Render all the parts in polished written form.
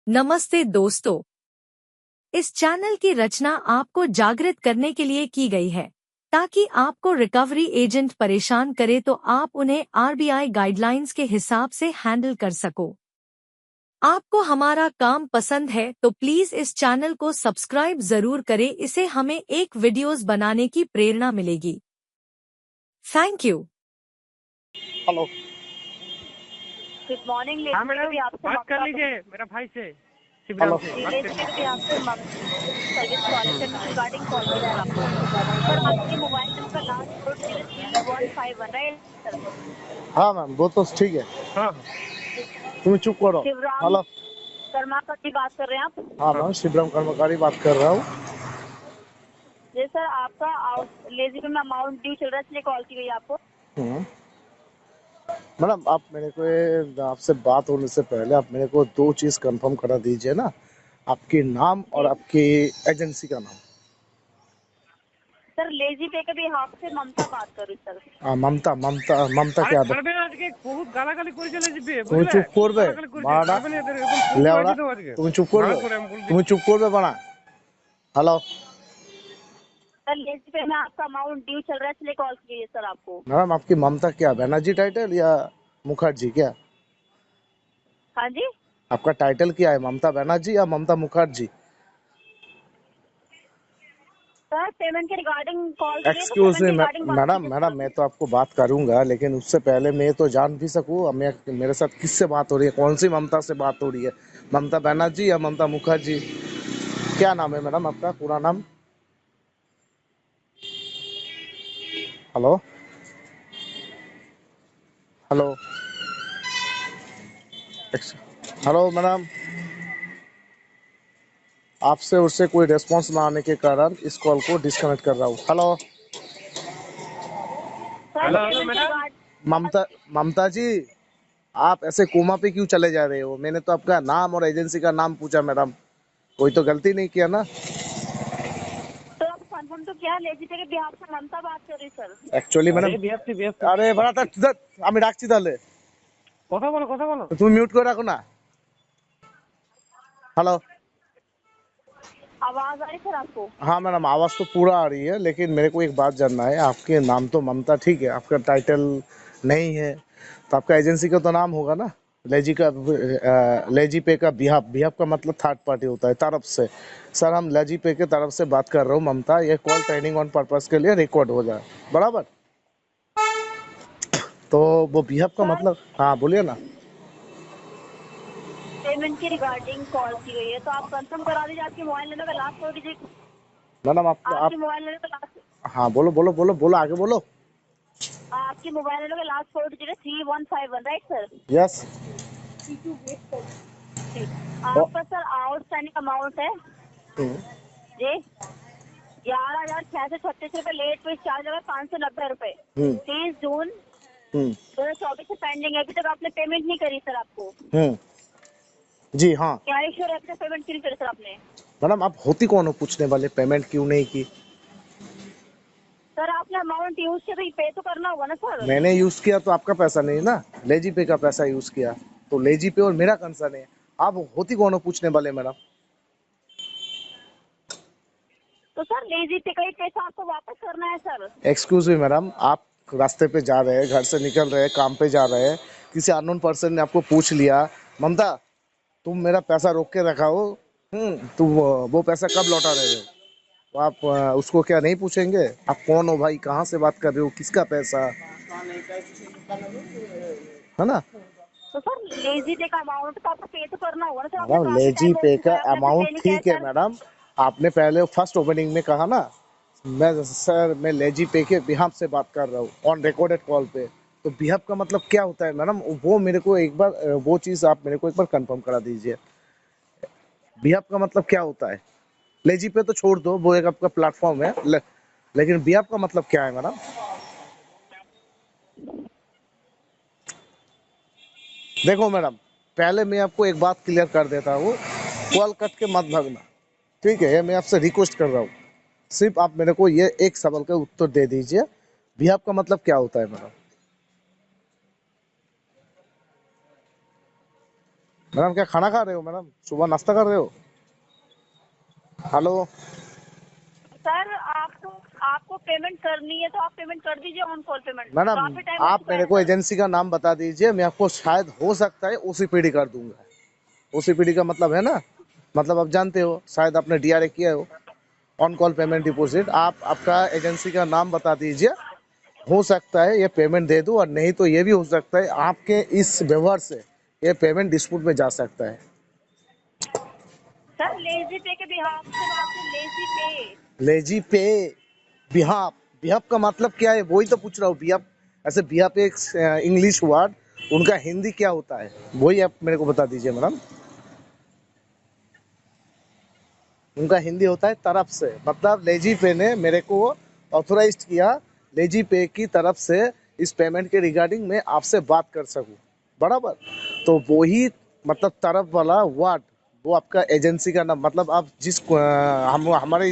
नमस्ते दोस्तों, इस चैनल की रचना आपको जागृत करने के लिए की गई है ताकि आपको रिकवरी एजेंट परेशान करे तो आप उन्हें आरबीआई गाइडलाइंस के हिसाब से हैंडल कर सको। आपको हमारा काम पसंद है तो प्लीज इस चैनल को सब्सक्राइब जरूर करें, इससे हमें एक वीडियोस बनाने की प्रेरणा मिलेगी। Thank you. Hello. Good morning. हाँ मैडम, आपसे बात कर लीजिए मेरा भाई से, हेलो। शिवराम से बात कर भी लीजिए। आपसे सर्विस कॉल रिगार्डिंग कॉल किया सर आपको। सर आपके मोबाइल नंबर का लास्ट 40351 राइट सर? हाँ मैम, वो तो ठीक है। हाँ तुम चुप करो। शिवराम हेलो। कर्माकर जी बात कर रहे हैं आप? हाँ मैम, शिवराम कर्मकारी बात कर रहा हूँ। जी सर, आपका लेजी में अमाउंट ड्यू चल रहा है इसलिए कॉल की गई आपको। मैडम, आप मेरे को आपसे बात होने से पहले आप मेरे को दो चीज कंफर्म करा दीजिए ना, आपके नाम और आपकी एजेंसी का नाम। सर लेजी पे के बिहाफ से ममता बात कर रही सर। हाँ, ममता ममता ममता क्या পারবে না আজকে বহুত গালাগালি করে চলে যাবে, তুমি বুঝলে? চুপ করবে গালাগালি করে বাড়া পারবে না, এদের একদম পুরো লেওড়া, বাজি দাও আজকে। তুমি চুপ করবে, ভালো করে আমি বলে তুমি দিচ্ছি। চুপ করবে বাড়া। हेलो सर लेजी पे में आपका अमाउंट ड्यू चल रहा है इसलिए कॉल की गई है सर आपको। मैडम, आपकी ममता क्या बनर्जी टाइटल या मुखर्जी क्या? हाँ जी आपका टाइटल क्या है, ममता बनर्जी या ममता मुखर्जी? सर, पेमेंट के रिगार्डिंग कॉल की गई तो एक्सक्यूज पेमेंट मी के रिगार्डिंग बात मैडम, कीजिए मैडम सर। मैं तो आपको बात करूंगा, लेकिन उससे पहले मैं तो जान भी सकूं मेरे साथ किससे बात हो रही है, कौन सी ममता से बात हो रही है, ममता बनर्जी या ममता मुखर्जी? क्या नाम है मैडम आपका पूरा नाम? हेलो हेलो हेलो मैडम, आपसे उससे कोई रिस्पांस ना आने के कारण इस कॉल को डिस्कनेक्ट कर रहा हूँ। हेलो सर हेलो पेमेंट के मैडम, रिगार्ड ममता, ममता जी, आप ऐसे कोमा पे क्यों चले जा रहे हो? मैंने तो आपका नाम और एजेंसी का नाम पूछा मैडम, कोई तो गलती नहीं किया ना? तो आप कंफर्म तो क्या लेजी पे के बिहाफ से ममता बात कर रही सर। অ্যাকচুয়ালি আরে ম্যাডাম, বিয়াসি বিয়াসি আরে ভাড়া আমি রাখছি তাহলে, কথা বলো কথা বলো। তুমি মিউট করে রাখো না। हेलो। आवाज आ रही सर आपको? हाँ मैडम, आवाज़ तो पूरा आ रही है, लेकिन मेरे को एक बात जानना है, आपके नाम तो ममता ठीक है, आपका टाइटल नहीं है, तो आपका एजेंसी का तो नाम होगा ना? लेजी का लेजी पे का बिहाफ, बिहाफ का मतलब थर्ड पार्टी होता है, तरफ से। सर, हम लेजी पे के तरफ से बात कर रहा हूँ ममता, ये कॉल ट्रेनिंग ऑन पर्पस के लिए रिकॉर्ड हो जाए, बराबर? तो वो बिहाफ का सर मतलब, हाँ बोलिए ना। पेमेंट के रिगार्डिंग कॉल की गई है तो आप कंफर्म करा दीजिए आपके मोबाइल नंबर का लास्ट 4 डिजिट। मैडम आप आपके मोबाइल नंबर का लास्ट हाँ बोलो बोलो बोलो बोलो, आगे बोलो। आपके मोबाइल नंबर का लास्ट 4 डिजिट है 3151 राइट सर? यस। ठीक। आपका सर आउटस्टैंडिंग अमाउंट है जी 11,636 रुपए, लेट फीस चार्ज होगा 590 रुपए। 30 जून 2024 से पेंडिंग है, अभी तक आपने पेमेंट नहीं करी सर आपको। जी हाँ क्या श्योर है पेमेंट क्यों नहीं करी सर आपने? मैडम, आप होती कौन हो पूछने वाले, पेमेंट क्यों नहीं की? सर आपने अमाउंट यूज किया तो पे तो करना होगा ना सर। मैंने यूज किया तो आपका पैसा नहीं ना, लेजी पे का पैसा यूज किया, तो लेजी पे और मेरा कंसर्न है। आप होती कौन हो पूछने वाले मैडम? तो सर लेजी पे का ही पैसा आपको वापस करना है सर। एक्सक्यूज मी मैडम, आप रास्ते पे जा रहे हैं, घर से निकल रहे हैं, काम पे जा रहे हैं, किसी अननोन पर्सन ने आपको पूछ लिया, ममता तुम मेरा पैसा रोक के रखा हो, तुम वो पैसा कब लौटा रहे हो? तो आप उसको क्या नहीं पूछेंगे, आप कौन हो भाई, कहाँ से बात कर रहे हो, किसका पैसा है ना? तो सर लेजी पे का अमाउंट तो आपको पे तो करना होगा ना सर। आपने मैडम, काफी लेजी टाइम हो पे चुका का है, आपने अपने अमाउंट पे नहीं किया है ठीक है सर। मैडम, आपने पहले फर्स्ट ओपनिंग में कहा ना, मैं लेजी पे के बिहाफ से बात कर रहा हूँ ऑन रिकॉर्डेड कॉल पे, तो बिहाफ का मतलब क्या होता है मैडम, वो मेरे को एक बार वो चीज़ आप मेरे को एक बार कंफर्म करा दीजिए, बिहाफ का मतलब क्या होता है? लेजी पे तो छोड़ दो, वो एक आपका प्लेटफॉर्म है, लेकिन बिहाफ का मतलब क्या है मैडम? देखो मैडम, पहले मैं आपको एक बात क्लियर कर देता हूँ, कॉल कट के मत भागना, ठीक है? ये मैं आपसे रिक्वेस्ट कर रहा हूँ, सिर्फ आप मेरे को ये एक सवाल का उत्तर दे दीजिए, बिहाफ का मतलब क्या होता है मैडम? मैडम क्या खाना खा रहे हो मैडम? सुबह नाश्ता कर रहे हो? हेलो। सर आपको आपको पेमेंट करनी है तो आप पेमेंट कर दीजिए ऑन कॉल पेमेंट। मैडम काफी टाइम हो आप चुका मेरे है को सर। एजेंसी का नाम बता दीजिए, मैं आपको शायद हो सकता है ओसीपीडी कर दूंगा। ओसीपीडी का मतलब है ना, मतलब आप जानते हो, शायद आपने डीआरए किया हो, ऑन कॉल पेमेंट डिपॉजिट। आप आपका एजेंसी का नाम बता दीजिए, हो सकता है ये पेमेंट दे दूं, और नहीं तो ये भी हो सकता है आपके इस व्यवहार से ये पेमेंट डिस्प्यूट में जा सकता है। सर लेजी पे के बिहाफ से बात है, लेजी पे। लेजी पे बिहाफ, बिहाफ का मतलब क्या है वही तो पूछ रहा हूँ। बिहाफ ऐसे बिहाफ एक इंग्लिश वर्ड, उनका हिंदी क्या होता है वही आप मेरे को बता दीजिए मैडम। उनका हिंदी होता है तरफ से, मतलब लेजी पे ने मेरे को ऑथोराइज किया लेजी पे की तरफ से इस पेमेंट के रिगार्डिंग मैं आपसे बात कर सकूं, बराबर। तो वही मतलब तरफ वाला वर्ड, वो आपका एजेंसी का नाम, मतलब आप जिस हम हमारे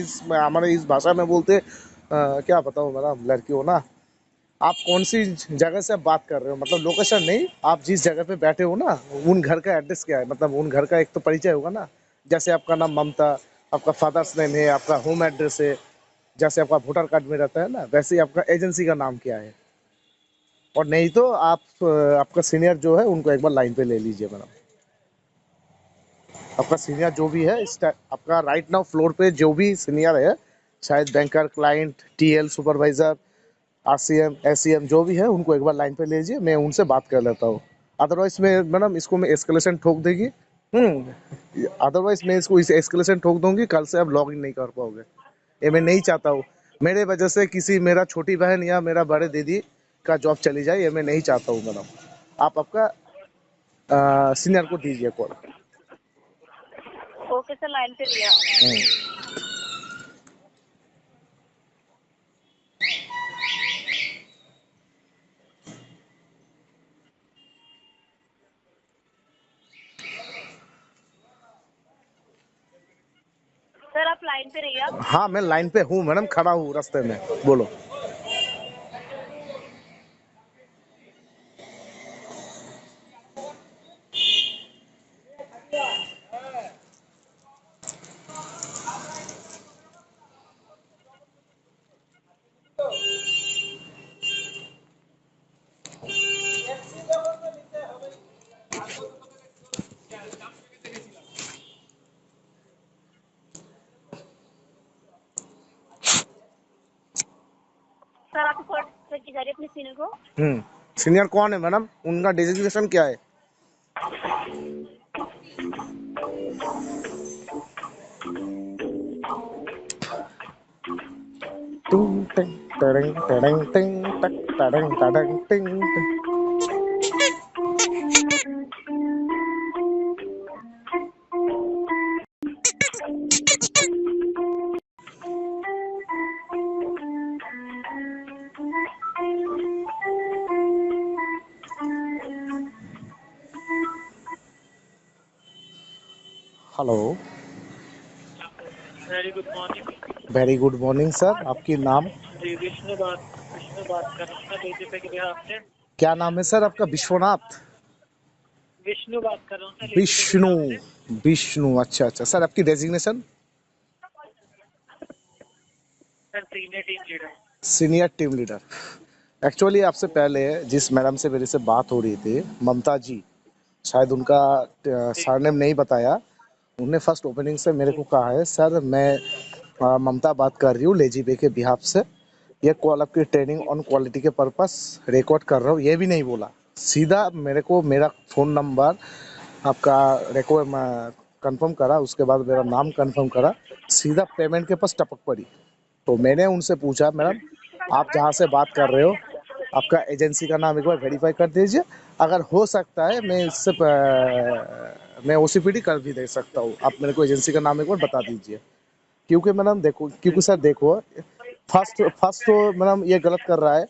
इस भाषा में बोलते क्या बताऊं मैडम, लड़की हो ना, आप कौन सी जगह से बात कर रहे हो, मतलब लोकेशन नहीं, आप जिस जगह पे बैठे हो ना, उन घर का एड्रेस क्या है, मतलब उन घर का एक तो परिचय होगा ना। जैसे आपका नाम ममता, आपका फादर्स नेम है, आपका होम एड्रेस है, जैसे आपका वोटर कार्ड में रहता है ना, वैसे ही आपका एजेंसी का नाम क्या है। और नहीं तो आप आपका सीनियर जो है उनको एक बार लाइन पे ले लीजिए मैडम। आपका सीनियर जो भी है आपका राइट नाउ फ्लोर पे जो भी सीनियर है, शायद banker, client, TL, supervisor, RCM, SCM जो भी है, उनको एक बार लाइन पे लीजिए, मैं उनसे बात कर लेता हूँ। अदरवाइज मैं मैडम इसको मैं एस्केलेशन ठोक देगी। अदरवाइज मैं इसको इस एस्केलेशन ठोक दूंगी, कल से आप लॉग इन नहीं कर पाओगे। ये मैं नहीं चाहता हूँ, मेरे वजह से किसी मेरा छोटी बहन या मेरा बड़े दीदी का जॉब चली जाए, ये मैं नहीं चाहता हूँ मैडम। आप आपका सीनियर को दीजिए कॉल। ओके सर, लाइन पे रहिए आप। सर आप लाइन पे रहिए आप। हाँ मैं लाइन पे हूँ मैडम, खड़ा हूँ रास्ते में, बोलो। सर आपको कॉल की जा रही है अपने सीनियर को। सीनियर कौन है मैडम, उनका डेजिग्नेशन क्या है? टुंग टिंग टड़ंग टड़ंग टिंग टक टड़ंग टड़ंग टिंग टिंग। Hello. Very good morning very good morning sir, आपकी नाम? जी। विष्णु बात कर रहा हूँ लेजी पे के बिहाफ से। क्या नाम है सर आपका? विश्वनाथ? विष्णु बात कर रहा हूँ सर लेजी पे के विष्णु। बिहाफ से। विष्णु, अच्छा अच्छा सर, आपकी designation? Sir senior team leader. Senior team leader. Actually आपसे पहले जिस मैडम से मेरे से बात हो रही थी, ममता जी, शायद उनका जी सरनेम नहीं बताया, उन्होंने फर्स्ट ओपनिंग से मेरे को जी कहा है, सर मैं ममता बात कर रही हूँ लेजी पे के बिहाफ से, ये कॉल आपकी ट्रेनिंग ऑन क्वालिटी के पर्पस रिकॉर्ड कर रहा हूँ, ये भी नहीं बोला, सीधा मेरे को मेरा फ़ोन नंबर आपका रिकॉर्ड कंफर्म करा, उसके बाद मेरा नाम कंफर्म करा, सीधा पेमेंट के पास टपक पड़ी। तो मैंने उनसे पूछा, मैडम आप जहाँ से बात कर रहे हो आपका एजेंसी का नाम एक बार वेरीफाई कर दीजिए, अगर हो सकता है मैं इससे मैं ओसीपीडी कर भी दे सकता हूँ, आप मेरे को एजेंसी का नाम एक बार बता दीजिए। क्योंकि मैडम देखो, क्योंकि सर देखो, फर्स्ट फर्स्ट तो मैडम ये गलत कर रहा है,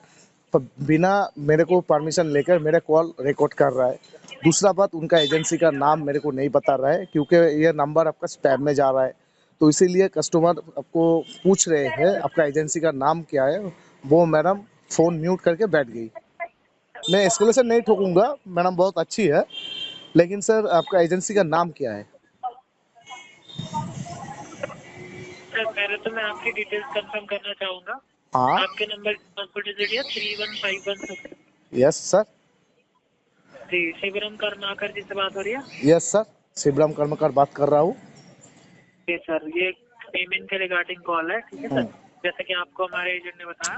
तो बिना मेरे को परमिशन लेकर मेरे कॉल रिकॉर्ड कर रहा है। दूसरा बात, उनका एजेंसी का नाम मेरे को नहीं बता रहा है, क्योंकि ये नंबर आपका स्पैम में जा रहा है, तो इसीलिए कस्टमर आपको पूछ रहे हैं आपका एजेंसी का नाम क्या है। वो मैडम फ़ोन म्यूट करके बैठ गई। मैं एस्केलेशन नहीं ठोकूंगा मैडम, बहुत अच्छी है, लेकिन सर आपका एजेंसी का नाम क्या है? सर पहले तो मैं आपकी डिटेल्स कंफर्म करना चाहूंगा। हाँ। आपके नंबर की पासपोर्ट डिजिट है 31516। Yes sir. जी, शिवरम कर्माकर जी से बात हो रही है? यस सर, शिवराम कर्मकार बात कर रहा हूँ। जी सर, ये पेमेंट के रिगार्डिंग कॉल है, ठीक है सर। जैसे कि आपको हमारे एजेंट ने बताया,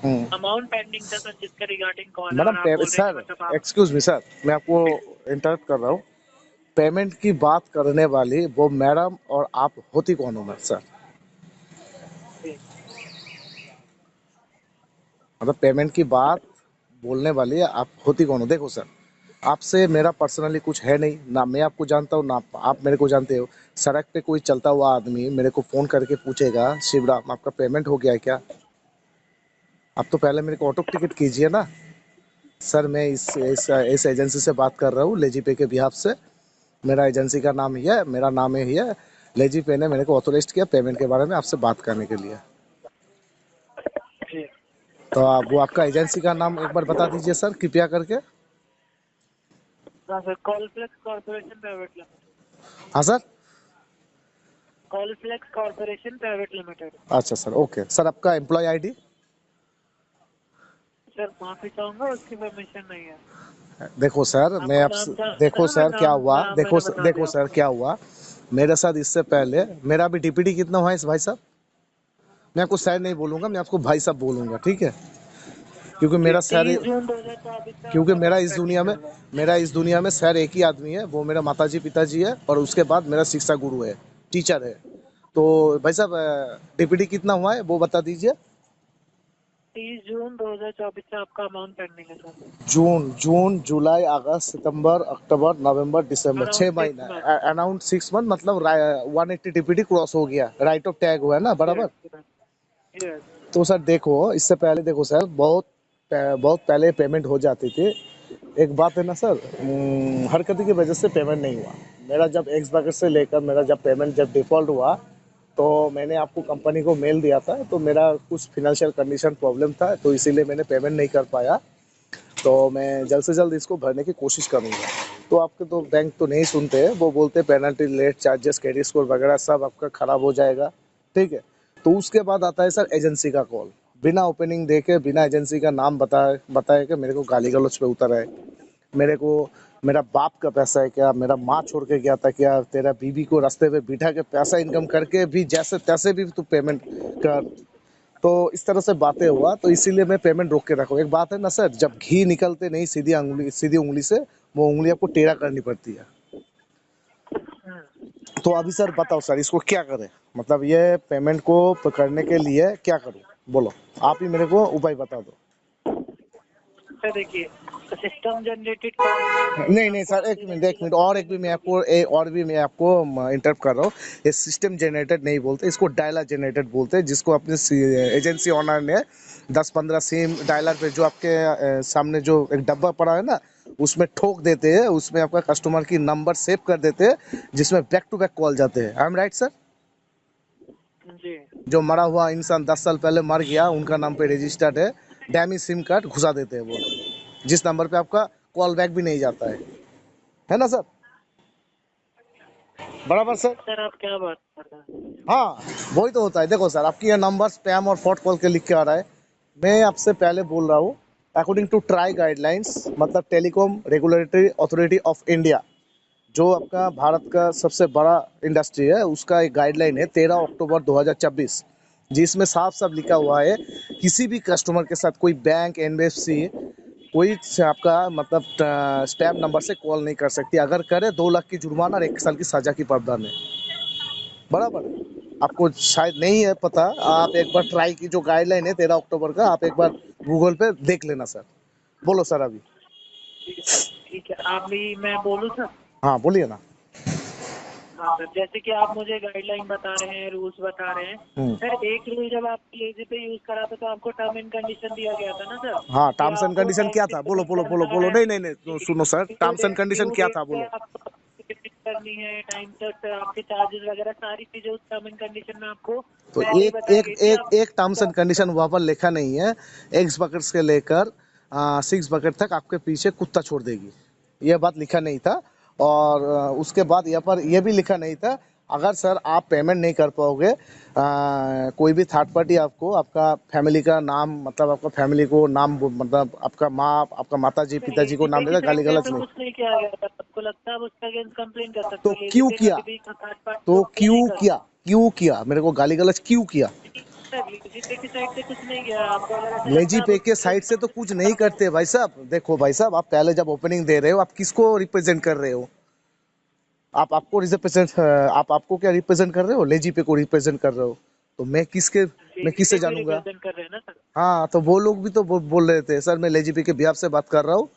हम्म। अमाउंट पेंडिंग था सर, जिसके रिगार्डिंग कॉल है, मैडम और आप बोल रहे हैं कि सर, मतलब आप। एक्सक्यूज मी सर, मैं आपको इंटरप्ट कर रहा हूँ। पेमेंट की बात करने वाली वो मैडम और आप होती कौन हो मैं सर? जी मतलब पेमेंट की बात बोलने वाली आप होती कौन हो? देखो सर, आपसे मेरा पर्सनली कुछ है नहीं, ना मैं आपको जानता हूँ ना आप मेरे को जानते हो। सड़क पे कोई चलता हुआ आदमी मेरे को फ़ोन करके पूछेगा, शिवराम आपका पेमेंट हो गया है क्या? आप तो पहले मेरे को ऑटो टिकट कीजिए ना। सर मैं इस एजेंसी से बात कर रहा हूँ, लेजी पे के बिहाफ से। मेरा एजेंसी का नाम ये है, मेरा नाम है ये। लेजी पे ने मेरे को ऑथोराइज किया पेमेंट के बारे में आपसे बात करने के लिए। जी। तो आप वो आपका एजेंसी का नाम एक बार बता दीजिए सर, कृपया करके। हाँ sir, Callflex corporation private limited. हाँ sir. Callflex corporation private limited. अच्छा सर, ओके सर। आपका एम्प्लॉय आईडी? सर माफी चाहूंगा, उसकी परमिशन नहीं है। देखो सर, मैं आपका आपसे नाम जानते हैं देखो ना, मैं सर क्या नाम हुआ, नाम मैंने बता देखो दिया सर आपको। क्या हुआ मेरे साथ इससे पहले। मेरा भी डीपीडी कितना हुआ है इस भाई साहब? मैं आपको सर नहीं बोलूंगा, मैं आपको भाई साहब बोलूंगा, ठीक है? क्योंकि जी, मेरा सर, 30 जून 2024 से क्योंकि आपका अमाउंट पेंडिंग चल रहा है। मेरा इस दुनिया में सर एक ही आदमी है, वो मेरा माताजी पिताजी है, और उसके बाद मेरा शिक्षा गुरु है, टीचर है। तो भाई साहब, डीपीडी कितना हुआ है वो बता दीजिए। 30 जून 2024 से आपका अमाउंट पेंडिंग है सर। जून जुलाई अगस्त सितंबर अक्टूबर नवंबर दिसंबर, अराउंड 6 महीना। 6 मंथ। अराउंड 6 मंथ, मतलब 180 डीपीडी क्रॉस हो गया, राइट ऑफ टैग हुआ है ना बराबर। Yes yes. तो सर देखो, इससे पहले देखो सर, बहुत पहले पेमेंट हो जाती थी। एक बात है ना सर, हरकत की वजह से पेमेंट नहीं हुआ। मेरा जब एक्स बकेट से लेकर मेरा जब पेमेंट जब डिफ़ॉल्ट हुआ, तो मैंने आपको कंपनी को मेल दिया था, तो मेरा कुछ फिनेंशियल कंडीशन प्रॉब्लम था, तो इसीलिए मैंने पेमेंट नहीं कर पाया। तो मैं जल्द से जल्द इसको भरने की कोशिश करूँगा। तो आपके तो बैंक तो नहीं सुनते हैं, वो बोलते हैं penalty, late charges, credit score वगैरह सब आपका ख़राब हो जाएगा, ठीक है? तो उसके बाद आता है सर एजेंसी का कॉल। बिना ओपनिंग देके, बिना एजेंसी का नाम बताए बताए कि मेरे को गाली गलौज पे उतर है। मेरे को मेरा बाप का पैसा है क्या, मेरा माँ छोड़ के गया था क्या, तेरा बीवी को रास्ते पे बिठा के पैसा इनकम करके भी जैसे तैसे भी तू पेमेंट कर। तो इस तरह से बातें हुआ, तो इसीलिए मैं पेमेंट रोक के रखा हूँ। एक बात है ना सर, जब घी निकलते नहीं सीधी उंगली से, वो उंगली आपको टेढ़ा करनी पड़ती है। तो अभी सर बताओ सर, इसको क्या करें? मतलब ये पेमेंट को करने के लिए क्या करूँ? बोलो, आप ही मेरे को उपाय बता दो। सर देखिए, सिस्टम जनरेटेड कॉल में नहीं नहीं आपको सर, एक आधी मिनट घंटे एक मिनट, लगती और है एक भी मैं जनरेट आपको इंटरप्ट कर रहा हूँ। ये सिस्टम जनरेटेड नहीं बोलते, इसको डायलर जनरेटेड बोलते हैं, जिसको अपने एजेंसी ओनर ने 10-15 सिम डायलर पे जो आपके सामने जो एक डब्बा पड़ा है ना, उसमें ठोक देते हैं, उसमें आपका कस्टमर की नंबर सेव कर देते हैं, जिसमें बैक टू बैक कॉल जाते हैं। I am right sir? जी जो मरा हुआ इंसान 10 साल पहले मर गया, उनका नाम पे रजिस्टर्ड है, डैमी सिम कार्ड घुसा देते हैं वो लोग, जिस नंबर पे आपका कॉल बैक भी नहीं जाता है ना सर? बराबर सर? सर, आप क्या बात कर रहे हैं? हाँ, वही तो होता है। देखो सर, आपकी ये नंबर स्पैम और फ्रॉड कॉल के लिख के आ रहा है। मैं आपसे पहले बोल रहा हूँ, अकॉर्डिंग टू ट्राई गाइडलाइंस, मतलब telecom regulatory authority of India, जो आपका भारत का सबसे बड़ा इंडस्ट्री है, उसका एक गाइडलाइन है 13 अक्टूबर 2024, जिसमें साफ साफ लिखा हुआ है, किसी भी कस्टमर के साथ कोई बैंक, एनबीएफसी, कोई से आपका मतलब स्पैम नंबर से कॉल नहीं कर सकती। अगर करे 2 लाख की जुर्माना और 1 साल की सजा की प्रावधान है। बराबर? आपको शायद नहीं है पता, आप एक बार ट्राई की, जो गाइडलाइन है 13 अक्टूबर का, आप एक बार गूगल पे देख लेना सर। बोलो सर अभी। ठीक है, आप भी, मैं बोलूँ सर? हाँ बोलिए ना। हाँ सर, जैसे कि आप मुझे गाइडलाइन बता रहे हैं, रूल्स बता रहे हैं। हम्म। सर, एक रूल जब आप लेजी पे यूज करा था, तो आपको टर्म एंड कंडीशन दिया गया था ना सर, हाँ, कि टर्म्स एंड आपको कंडीशन टाइम क्या से था? बोलो पेमेंट बोलो बोलो करना बोलो, है। नहीं नहीं नहीं, सुनो sir, terms and condition due क्या डेट था पे बोलो। आपको पेमेंट करनी है, टाइम तक आपके चार्जेस वगैरह सारी चीजें उस टर्म एंड कंडीशन में आपको तो पहले ही एक बताई एक गई थी। एक एक टर्म्स एंड कंडीशन वहाँ पर लिखा नहीं है, एक्स बकेट से लेकर 6 बकेट तक आपके पीछे कुत्ता छोड़ देगी, ये बात लिखा नहीं था। और उसके बाद यहाँ पर ये भी लिखा नहीं था, अगर सर आप पेमेंट नहीं कर पाओगे, कोई भी थर्ड पार्टी आपको आपका फैमिली का नाम, मतलब आपका फैमिली को नाम, मतलब आपका माँ, आपका माताजी पिताजी को नाम लेजीपे की देगा, साइड गाली से गलौज ऐसा नहीं। कुछ नहीं किया गया था, आपको लगता है आप उसके अगेंस्ट कंप्लेन कर सकते तो हो। क्यों लेजीपे किया? कभी भी थर्ड पार्टी तो को अप्लाई नहीं करता। क्यों किया मेरे को गाली गलौज क्यों किया? सर लेजीपे की साइड से कुछ नहीं किया, आपको अगर ऐसा लगता लेजी है आप पे के उसके साइड अगेंस्ट से तो कुछ कंप्लेन नहीं करो। करते भाई साहब। देखो भाई साहब, आप पहले जब ओपनिंग दे रहे हो, आप किसको रिप्रेजेंट कर रहे हो? आप आपको रिप्रेजेंट आप आपको क्या रिप्रेजेंट कर रहे हो? लेजी पे को रिप्रेजेंट कर रहे हो, तो मैं किससे लेजीपे को जानूंगा? रिप्रेजेंट कर रहे हैं ना सर। हाँ, तो वो लोग भी तो बोल रहे थे सर मैं लेजी पे के बिहाफ से बात कर रहा हूँ,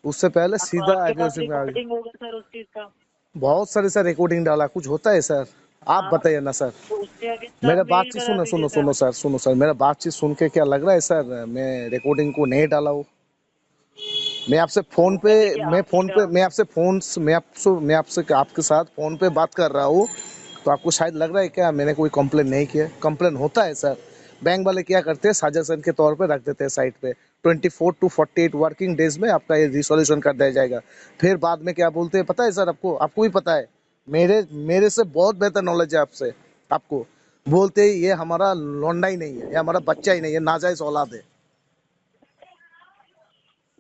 उससे पहले हाँ, तो सीधा आपके पास एब्यूजिंग में आ गए। रिकॉर्डिंग होगा सर उस चीज का। बहुत सारे सर रिकॉर्डिंग डाला, कुछ होता है सर? आप हाँ, बताइए ना सर। तो उसके अगेंस्ट आप मेरा मेल बातचीत करा सुनो दीजिए सुनो सर। सुनो सर, सुनो सर, मेरा बातचीत सुन के क्या लग रहा है सर मैं रिकॉर्डिंग को नहीं डाला हूँ? मैं आपसे फोन तो पे, सर देखिए आपने क्या। मैं आपसे आपके साथ फोन पे बात कर रहा हूँ, तो आपको शायद लग रहा है क्या मैंने कोई कंप्लेन नहीं किया? कंप्लेन होता है सर। बैंक वाले क्या करते हैं, सजेशन के तौर पे रख देते हैं साइट पे, 24 to 48 वर्किंग डेज में आपका ये रिसोल्यूशन कर दिया जाएगा। फिर बाद में क्या बोलते हैं पता है सर आपको? आपको भी पता है, मेरे मेरे से बहुत बेहतर नॉलेज है आपसे। आपको बोलते हैं ये हमारा लौंडा ही नहीं है, ये हमारा बच्चा ही नहीं है, नाजायज औलाद है।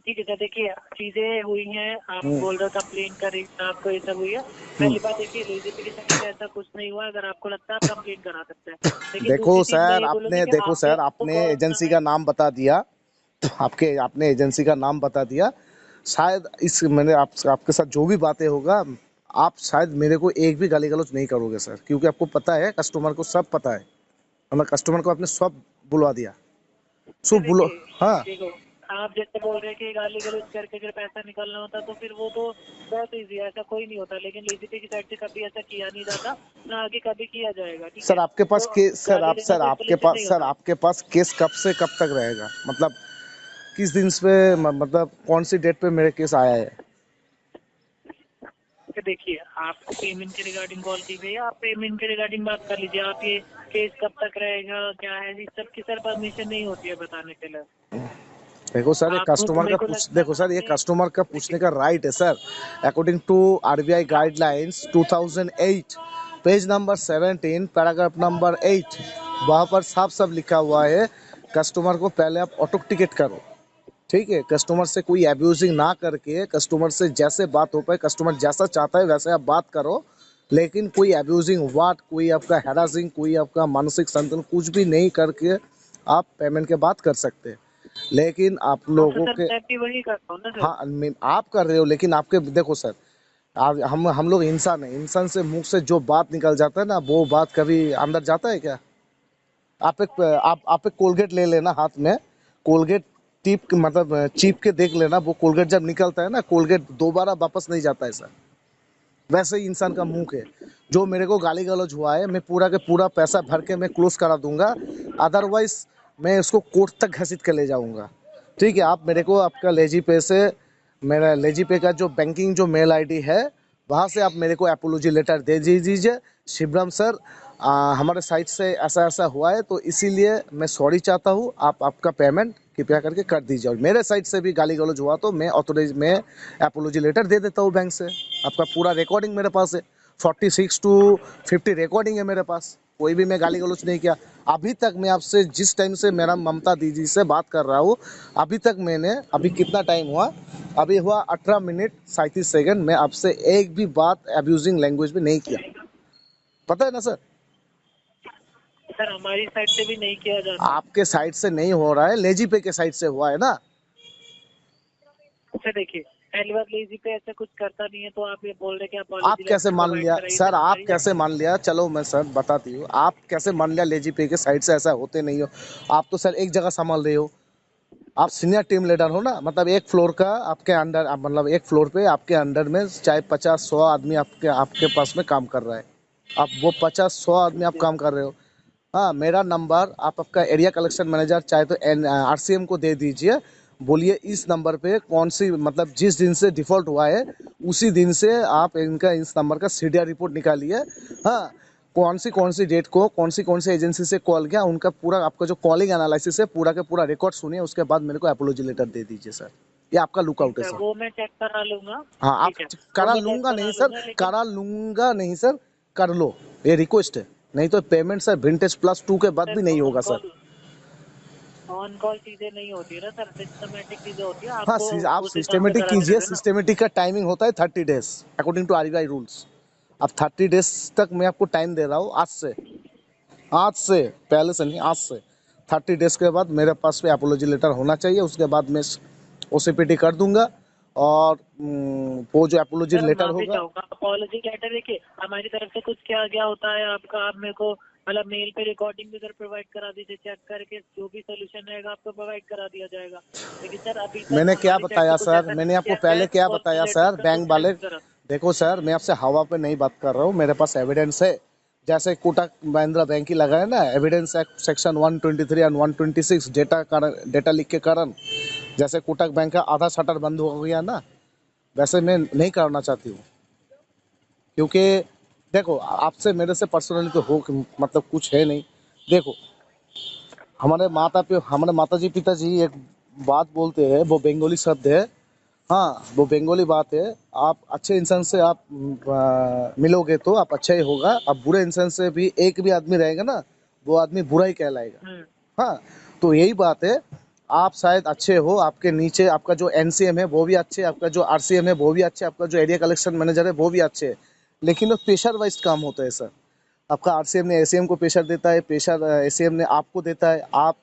ठीक है सर, देखिए चीजें हुई हैं, आप हम्म, बोल रहे हो कंप्लेन कर रही आपको ये सब हुई है। हम्म। पहली बात देखिए लेजीपी की साइड से ऐसा कुछ नहीं हुआ, अगर आपको लगता है आप कंप्लेन करा सकते हैं। लेकिन देखो दूसरी चीज मैं सर ये बोलूंगी आपने, कि देखो आपने सर आपको आपने कॉल एजेंसी बनाए। का नाम बता दिया, आपने एजेंसी का नाम बता दिया। शायद इस मैंने आपके साथ जो भी बातें होगा, आप शायद मेरे को एक भी गाली गलौज नहीं करोगे सर, क्योंकि आपको पता है, कस्टमर को सब पता है, हमें कस्टमर को आपने सब बुलवा दिया, फिर सब बुलो। देखिए, हाँ, देखो आप जैसे बोल रहे हैं कि गाली गलौज करके अगर पैसा निकालना होता तो फिर वो तो बहुत ईजी है, ऐसा कोई नहीं होता। लेकिन लेजीपी की साइड से कभी ऐसा किया नहीं जाता, ना आगे कभी किया जाएगा। ठीक सर है, आपके पास तो केस, गाली देना कोई सोल्यूशन नहीं सर होता। आपके पास केस कब से कब तक रहेगा? मतलब किस दिन पे, मतलब कौन सी डेट पे मेरे केस आया है? तो देखिए आपको पेमेंट के रिगार्डिंग कॉल की गई है, आप पेमेंट के रिगार्डिंग बात कर लीजिए। आप ये केस कब तक रहेगा क्या है, इस सब की सर परमिशन नहीं होती है बताने के लिए। देखो सर, ये आपको तो कस्टमर मेरे का को पूछ, लगता है देखो सर ये आपने कस्टमर का पूछने देखिए। का राइट है sir. According to RBI guidelines 2008, page number 17, paragraph number 8, वहाँ पर साफ साफ लिखा हुआ है, कस्टमर को पहले आप ऑटो टिकट करो। ठीक है, कस्टमर से कोई एब्यूजिंग ना करके, कस्टमर से जैसे बात हो पाए, कस्टमर जैसा चाहता है वैसे आप बात करो, लेकिन कोई एब्यूजिंग वर्ड, कोई आपका हैरासिंग, कोई आपका मानसिक संतुलन कुछ भी नहीं करके आप पेमेंट के बात कर सकते हैं। लेकिन आप हाँ तो लोगों सर के, मैं भी वही करता हूँ ना सर। हाँ आप कर रहे हो, लेकिन आपके देखो सर, आप हम लोग इंसान है, इंसान से मुंह से जो बात निकल जाता है ना, वो बात कभी अंदर जाता है क्या? आप एक कोलगेट ले लेना हाथ में, कोलगेट टीप मतलब चीप के देख लेना, वो कोलगेट जब निकलता है ना, कोलगेट दोबारा वापस नहीं जाता है सर। वैसे ही इंसान का मुंह है। जो मेरे को गाली गलौज हुआ है, मैं पूरा के पूरा पैसा भर के मैं क्लोज करा दूंगा, अदरवाइज मैं उसको कोर्ट तक घसीट के ले जाऊंगा। ठीक है, आप मेरे को आपका लेजी पे से, मेरा लेजी पे का जो बैंकिंग जो मेल आईडी है, वहाँ से आप मेरे को एपोलॉजी लेटर दे दीजिए, शिवराम सर हमारे साइड से ऐसा ऐसा हुआ है, तो इसीलिए मैं सॉरी चाहता हूँ, आप आपका पेमेंट कृपया करके कर दीजिए, और मेरे साइड से भी गाली गलौज हुआ तो मैं एपोलॉजी लेटर दे देता हूँ बैंक से। आपका पूरा रिकॉर्डिंग मेरे पास है, 46 to 50 रिकॉर्डिंग है मेरे पास, कोई भी मैं गाली गलौज नहीं किया। अभी तक मैं आपसे जिस टाइम से मेरा ममता दीदी से बात कर रहा हूँ, अभी तक मैंने, अभी कितना टाइम हुआ, अभी हुआ 18 मिनट 37 सेकंड, मैं आपसे एक भी बात एब्यूजिंग लैंग्वेज में नहीं किया, पता है ना सर? सर हमारी साइड से भी नहीं किया जाता। आपके साइड से नहीं हो रहा है, लेजी पे के साइड से हुआ है ना। सर देखिए, पहली बार लेजी पे ऐसा कुछ करता नहीं है, तो आप ये बोल रहे कि आप अपॉलॉजी कैसे लेटर मान प्रोवाइड लिया कराइए, सर, सर आप हमारी साइड कैसे से। मान लिया? चलो मैं सर बताती हूँ, आप कैसे मान लिया लेजी पे के साइड से ऐसा होते नहीं हो? आप तो सर एक जगह संभाल रहे हो, आप सीनियर टीम लीडर हो ना, मतलब एक फ्लोर का आपके अंडर, मतलब एक फ्लोर पे आपके अंडर में चाहे 50-100 आदमी आपके आपके पास में काम कर रहा है, आप वो 50-100 आदमी आप काम कर रहे हो। हाँ, मेरा नंबर आप आपका एरिया कलेक्शन मैनेजर चाहे तो आरसीएम को दे दीजिए, बोलिए इस नंबर पे कौन सी, मतलब जिस दिन से डिफ़ॉल्ट हुआ है उसी दिन से आप इनका, इस नंबर का सीडीआर रिपोर्ट निकालिए। हाँ, कौन सी डेट को कौन सी एजेंसी से कॉल किया, उनका पूरा आपका जो कॉलिंग एनालिसिस है पूरा का पूरा रिकॉर्ड सुनिए, उसके बाद मेरे को एपोलॉजी लेटर दे दीजिए सर। ये आपका लुकआउट है ठीक है, सर। वो मैं चेक करा लूंगा। हाँ आप ठीक है, वो करा मैं चेक लूंगा करा नहीं सर, लूंगा, लेकिन करा लूंगा नहीं सर, कर लो, ये रिक्वेस्ट है। नहीं तो पेमेंट सर विंटेज प्लस 2 के बाद भी सर नहीं होगा सर। ऑन कॉल चीजें नहीं होती है ना सर, सिस्टमेटिक चीजें होती है, हाँ आपको आप उस हिसाब से सिस्टमेटिक करानी कीजिए, पड़ेगा ना। सिस्टमेटिक का टाइमिंग होता है 30 days according to RBI rules. अब 30 डेज तक मैं आपको टाइम दे रहा हूँ आज से, आज से, पहले से नहीं, आज से 30 डेज के बाद मेरे पास में अपोलॉजी लेटर होना चाहिए। उसके बाद मैं ओसीपीटी कर दूंगा और वो जो अपोलॉजी सर लेटर माफी होगा। चाहूंगा, अपॉलॉजी लेटर देखिए हमारी तरफ से कुछ किया गया होता है आपका, आप मेरे को मतलब मेल पे रिकॉर्डिंग भी सर प्रोवाइड करा दीजिए, चेक करके जो भी सोल्यूशन रहेगा आपको प्रोवाइड करा दिया जाएगा। लेकिन सर अभी तक मैंने क्या हमारी साइड से बताया कुछ सर, ऐसा मैंने नहीं आपको किया गया पहले है, क्या कॉल बताया लेटर सर, का बैंक कुछ वाले। नहीं करा। देखो सर मैं आपसे हवा पे नहीं बात कर रहा हूँ, मेरे पास एविडेंस है। जैसे कोटक महिंद्रा बैंक ही लगा है ना, evidence act section 123 and 126 data leak के कारण, जैसे कोटक बैंक का आधा शटर बंद हो गया ना, वैसे मैं नहीं करना चाहती हूँ। क्योंकि देखो आपसे मेरे से पर्सनली तो हो मतलब कुछ है नहीं। देखो हमारे माता जी पिताजी एक बात बोलते हैं, वो बंगाली शब्द है। हाँ वो बंगाली बात है। आप अच्छे इंसान से आप मिलोगे तो आप अच्छा ही होगा। अब बुरे इंसान से भी एक भी आदमी रहेगा ना, वो आदमी बुरा ही कहलाएगा। हम्म। हाँ तो यही बात है। आप शायद अच्छे हो, आपके नीचे आपका जो एनसीएम है वो भी अच्छे, आपका जो आरसीएम है वो भी अच्छे, आपका जो एरिया कलेक्शन मैनेजर है वो भी अच्छे है। लेकिन वो प्रेशर वाइज काम होता है सर। आपका आरसीएम ने एसीएम को प्रेशर देता है, प्रेशर एसीएम ने आपको देता है। आप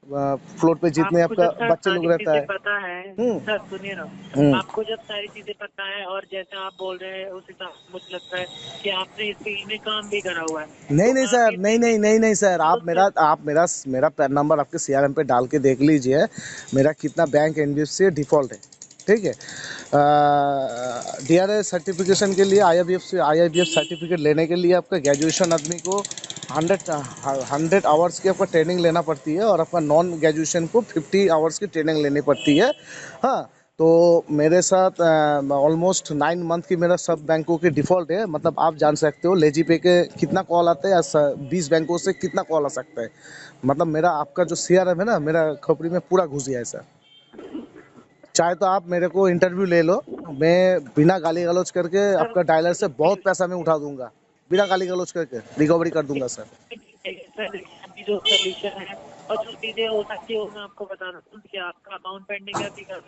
फ्लोर पे जितने आपको आपका जब सर बच्चे लोग सारी रहता चीजें है। पता है, हम्म सर सुनिए ना, हम्म आपको जब सारी चीजें पता है और जैसे आप बोल रहे हैं उस हिसाब से मुझे लगता है कि आपने इस फील्ड में काम भी करा हुआ है, नहीं तो नहीं आप सर, ये नहीं चीजें नहीं नहीं नहीं सर, आप मेरा पैन नंबर आपके सीआरएम पे डाल के देख लीजिए, मेरा कितना बैंक एनबीएफसी डिफ़ॉल्ट है। ठीक है। डीआरए सर्टिफिकेशन के लिए आईआईबीएफ सर्टिफिकेट लेने के लिए आपका ग्रेजुएशन आदमी को 100 आवर्स की आपका ट्रेनिंग लेना पड़ती है, और आपका नॉन ग्रेजुएशन को 50 आवर्स की ट्रेनिंग लेनी पड़ती है। हाँ तो मेरे साथ ऑलमोस्ट 9 मंथ की मेरा सब बैंकों की डिफ़ॉल्ट है। मतलब आप जान सकते हो लेजी पे के कितना कॉल आता है, या 20 बैंकों से कितना कॉल आ सकता है। मतलब मेरा आपका जो सीआरएम है ना, मेरा खोपड़ी में पूरा घुस गया है सर। चाहे तो आप मेरे को इंटरव्यू ले लो, मैं बिना गाली गलौज करके सर आपका डायलर से बहुत पैसा मैं उठा दूंगा, बिना गाली गलौज करके रिकवरी कर दूंगा सर। सर अभी जो सोल्यूशन है और जो चीजें हो सकती है वो मैं आपको बता रहा हूँ कि आपका अमाउंट पेंडिंग है अभी अगर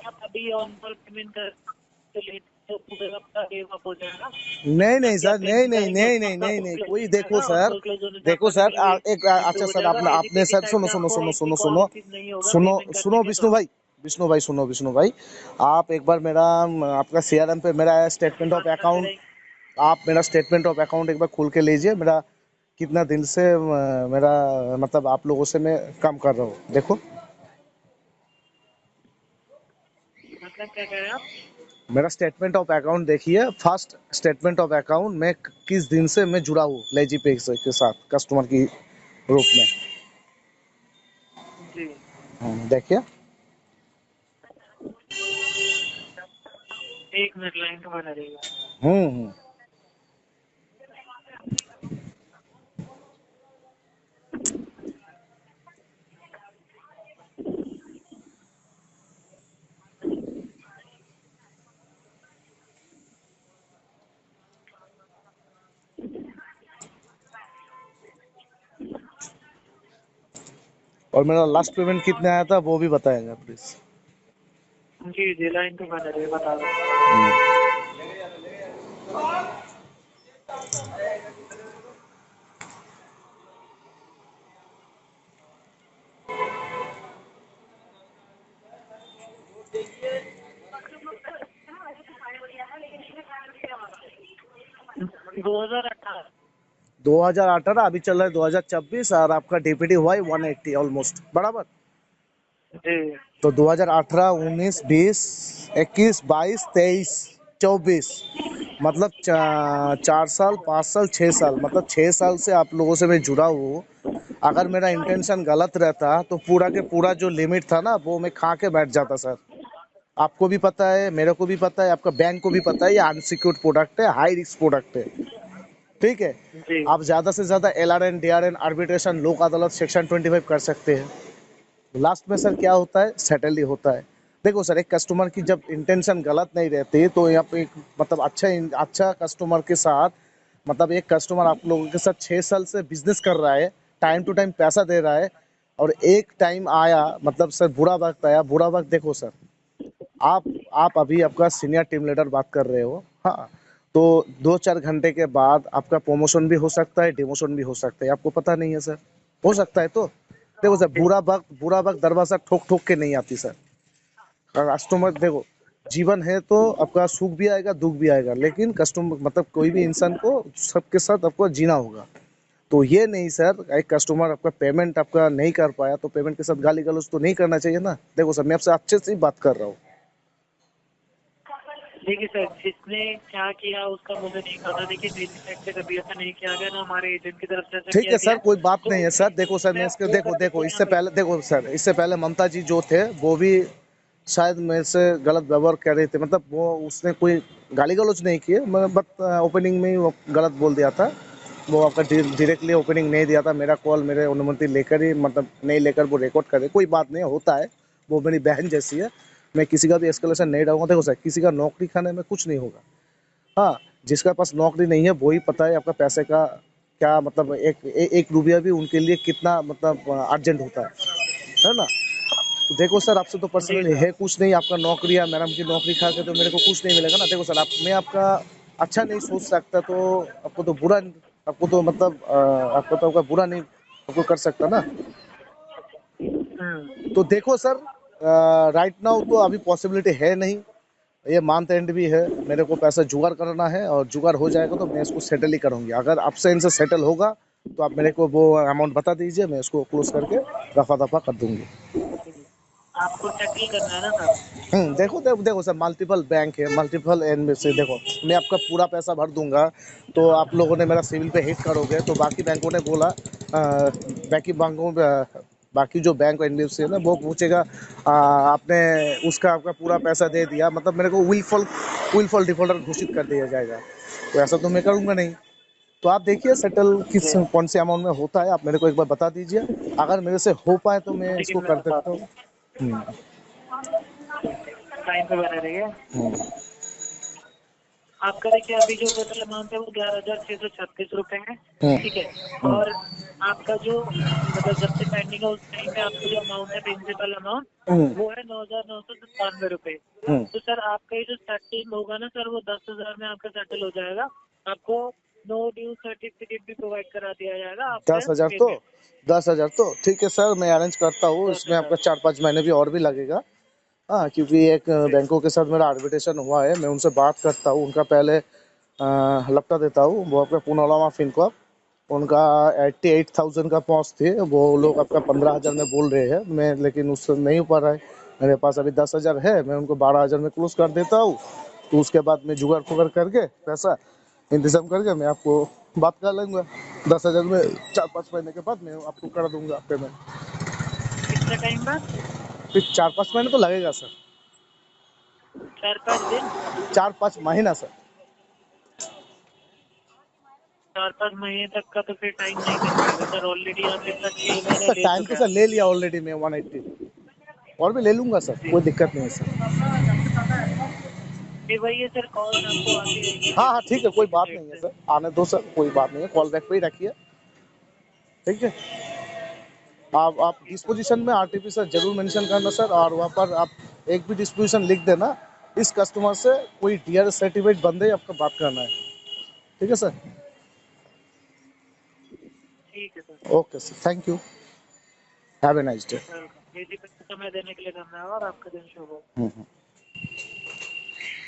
आप अभी ऑन कॉल पेमेंट कर तो लेट तो पूरा आपका वेव अप हो जाएगा। नहीं नहीं ताकि आप सर, नहीं पेमेंट नहीं करेंगे नहीं तो नहीं आपका नहीं बुक नहीं, क्लोज कोई हो देखो जाएगा, और सर, बुक क्लोज होने से देखो आपका सर निकल एक इशू अच्छा हो सर, जाएगा। आपने लेजीपे आपने की सर साइड सुनो से सुनो आपको सुनो ऐसी सुनो कॉल सुनो रिसीव नहीं होगा सुनो पेमेंट करने सुनो के विष्णु बाद। भाई, विष्णु भाई, सुनो विष्णु भाई, आप एक बार मेरा आपका सीआरएम पे मेरा ऐसी स्टेटमेंट ऑफ बात करते अकाउंट, रहेंगे। आप मेरा स्टेटमेंट ऑफ अकाउंट एक बार खोल के लीजिए। मेरा कितना दिन से मेरा मतलब आप लोगों से मैं काम कर रहा हूँ, देखो। मतलब क्या कह रहे हैं आप? मेरा स्टेटमेंट ऑफ अकाउंट देखिए, फर्स्ट स्टेटमेंट ऑफ अकाउंट में किस दिन से मैं जुड़ा हूँ लेजी पे के साथ कस्टमर की रूप में। जी देखिए। एक मिनट लाइन पे बना रहिएगा। हम्म। और मेरा लास्ट पेमेंट कितना आया था वो भी बताएगा प्लीज। जी जी लाइन पे बना रहिए, बता दो। हम्म। 2018। 2018, अभी चल रहा है 2024, और आपका डीपीटी हुआ है 180 ऑलमोस्ट बराबर। जी तो 2018, 19, 20, 21, 22, 23, 24, मतलब 4 साल, 5 साल, 6 साल, मतलब 6 साल से आप लोगों से मैं जुड़ा हूँ। अगर मेरा इंटेंशन गलत रहता तो पूरा के पूरा जो लिमिट था ना वो मैं खा के बैठ जाता सर। आपको भी पता है, मेरे को भी पता है, आपका बैंक को भी पता है, ये अनसिक्योर्ड प्रोडक्ट है, हाई रिस्क प्रोडक्ट है। ठीक है। जी आप ज़्यादा से ज़्यादा एलआरएन डीआरएन आर्बिट्रेशन लोक अदालत सेक्शन 25 कर सकते हैं। लास्ट में सर क्या होता है, सेटल ही होता है। देखो सर, एक कस्टमर की जब इंटेंशन गलत नहीं रहती तो यहाँ पे एक मतलब अच्छा कस्टमर के साथ, मतलब एक कस्टमर आप लोगों के साथ 6 साल से बिजनेस कर रहा है, टाइम टू टाइम पैसा दे रहा है, और एक टाइम आया मतलब सर बुरा वक्त आया। बुरा वक्त देखो सर, आप आप अभी आपका सीनियर टीम लीडर बात कर रहे हो, हाँ, तो 2-4 घंटे के बाद आपका प्रमोशन भी हो सकता है, डिमोशन भी हो सकता है, आपको पता नहीं है सर, हो सकता है। तो देखो सर, बुरा वक्त दरवाजा ठोक ठोक के नहीं आती सर। और कस्टमर देखो, जीवन है तो आपका सुख भी आएगा दुख भी आएगा, लेकिन कस्टमर मतलब कोई भी इंसान को सबके साथ आपको जीना होगा। तो ये नहीं सर, एक कस्टमर आपका पेमेंट आपका नहीं कर पाया तो पेमेंट के साथ गाली गलौज तो नहीं करना चाहिए ना। देखो सर, मैं आपसे अच्छे से ही बात कर रहा हूँ। देखिए सर, जिसने क्या किया उसका मुझे नहीं पता। देखिए मेरी साइड से कभी ऐसा नहीं किया गया, ना हमारे एजेंट की तरफ से ऐसा ठीक किया है गया सर, है। कोई बात तो नहीं है सर। देखो सर, मैं मैं इसके वो देखो करके देखो यहाँ इससे पे पहले, देखो सर, इससे पहले ममता जी जो थे वो भी शायद मेरे से गलत व्यवहार कर रहे थे, मतलब वो उसने कोई गाली गलौज नहीं किए, मैं बट ओपनिंग में ही वो गलत बोल दिया था। वो आपका डायरेक्टली ओपनिंग नहीं दिया था, मेरा कॉल मेरे अनुमति लेकर ही, मतलब नहीं लेकर वो रिकॉर्ड करे। कोई बात नहीं, होता है, वो मेरी बहन जैसी है। मैं किसी का भी एस्केलेशन नहीं डालूंगा। देखो सर, किसी का नौकरी खाने में कुछ नहीं होगा, हाँ, जिसके पास नौकरी नहीं है वही पता है आपका पैसे का क्या मतलब, एक रुपया भी उनके लिए कितना मतलब अर्जेंट होता है ना। तो देखो सर, आपसे तो जी पर्सनली सर। है कुछ नहीं, आपका नौकरी या मैडम की नौकरी खा के तो मेरे को कुछ नहीं मिलेगा ना। देखो सर, आप मैं आपका अच्छा नहीं सोच सकता तो आपको तो बुरा, आपको तो मतलब आपको तो आपका बुरा नहीं आपको कर सकता ना। तो देखो सर, राइट नाउ तो अभी पॉसिबिलिटी है नहीं, ये मंथ एंड भी है, मेरे को पैसा जुगाड़ करना है, और जुगाड़ हो जाएगा तो मैं इसको सेटल ही करूँगी। अगर आपसे इनसे सेटल होगा तो आप मेरे को वो अमाउंट बता दीजिए, मैं इसको क्लोज करके रफा दफा कर दूंगी। आपको सेटल करना है ना सर? देखो देखो देखो सर, मल्टीपल बैंक है, मल्टीपल एंड में से देखो, मैं आपका पूरा पैसा भर दूंगा तो आप लोगों ने मेरा सिविल पे हिट करोगे, तो बाकी बैंकों ने बोला बाकी जो बैंक एनबीएफसी है ना वो पूछेगा, आपने उसका आपका पूरा पैसा दे दिया, मतलब मेरे को विलफॉल डिफॉल्टर घोषित कर दिया जाएगा। तो ऐसा तो मैं करूँगा नहीं। तो आप देखिए सेटल किस कौन से अमाउंट में होता है, आप मेरे को एक बार बता दीजिए। अगर मेरे से हो पाए तो मैं देखिए इसको मैं कर बताता सकता हूँ। हूँ, हम्म, टाइम पे बने रहिए। हम्म, आपका देखिए अभी जो टोटल अमाउंट है वो 11,636 रुपए है। हम्म, ठीक है। हम्म, और आपका जो मतलब जब से पेंडिंग है उस टाइम पे आपका जो अमाउंट है प्रिंसिपल अमाउंट हम्म, वो है 9,997 रुपए। हम्म। तो सर आपका ये जो सेटल होगा ना सर, वो 10,000 में आपका सेटल हो जाएगा। आपको नो ड्यू सर्टिफिकेट भी प्रोवाइड करा दिया जाएगा दस आफ्टर हजार तो पेमेंट। 10,000 तो ठीक है सर, मैं अरेंज करता हूँ। दस इसमें आपका हजार 4-5 महीने भी और भी लगेगा, हाँ, क्योंकि एक बैंकों के साथ मेरा आर्बिट्रेशन हुआ है, मैं उनसे बात करता हूँ, उनका पहले लपटा देता हूँ। वो आपका पूनावाला फिनकॉप, उनका 88,000 का पहुँच थे, वो लोग आपका 15,000 में बोल रहे हैं, मैं लेकिन उससे नहीं हो पा रहा है। मेरे पास अभी 10,000 है, मैं उनको 12,000 में क्लोज कर देता हूँ। तो उसके बाद मैं जुगाड़ फुगाड़ करके पैसा इंतजाम करके मैं आपको बात कर लूँगा। 10,000 में 4-5 महीने के बाद मैं आपको कर दूंगा पेमेंट। कितने टाइम बाद? फिर 4-5 महीने तो लगेगा सर। 4-5 दिन? 4-5 महीना सर। 4-5 महीने तक का तो फिर टाइम नहीं मिल पाएगा सर। ऑलरेडी आप इतना 6 महीने सर ले टाइम चुके तो हैं। सर ले लिया ऑलरेडी मैं 180, और भी ले लूंगा सर, जी। कोई दिक्कत नहीं है सर। फिर वही है सर, कॉल आपको आती रहेगी हाँ हाँ, एजेंट ठीक है, कोई की बात साइड नहीं है से। सर, आने दो सर, कोई बात नहीं है, कॉल बैक पे ही रखिए। ठीक है, आप डिस्पोजिशन में आरटीपी सर जरूर मेंशन करना सर, और वहाँ पर आप एक भी डिस्पोजिशन लिख देना, इस कस्टमर से कोई डीआर सर्टिफिकेट बंदे ही आपका बात करना है। ठीक है सर। ठीक है sir. Okay sir, thank you, have a nice day. Welcome. इसी पे समय देने के लिए धन्यवाद। आपका दिन शुभ हो।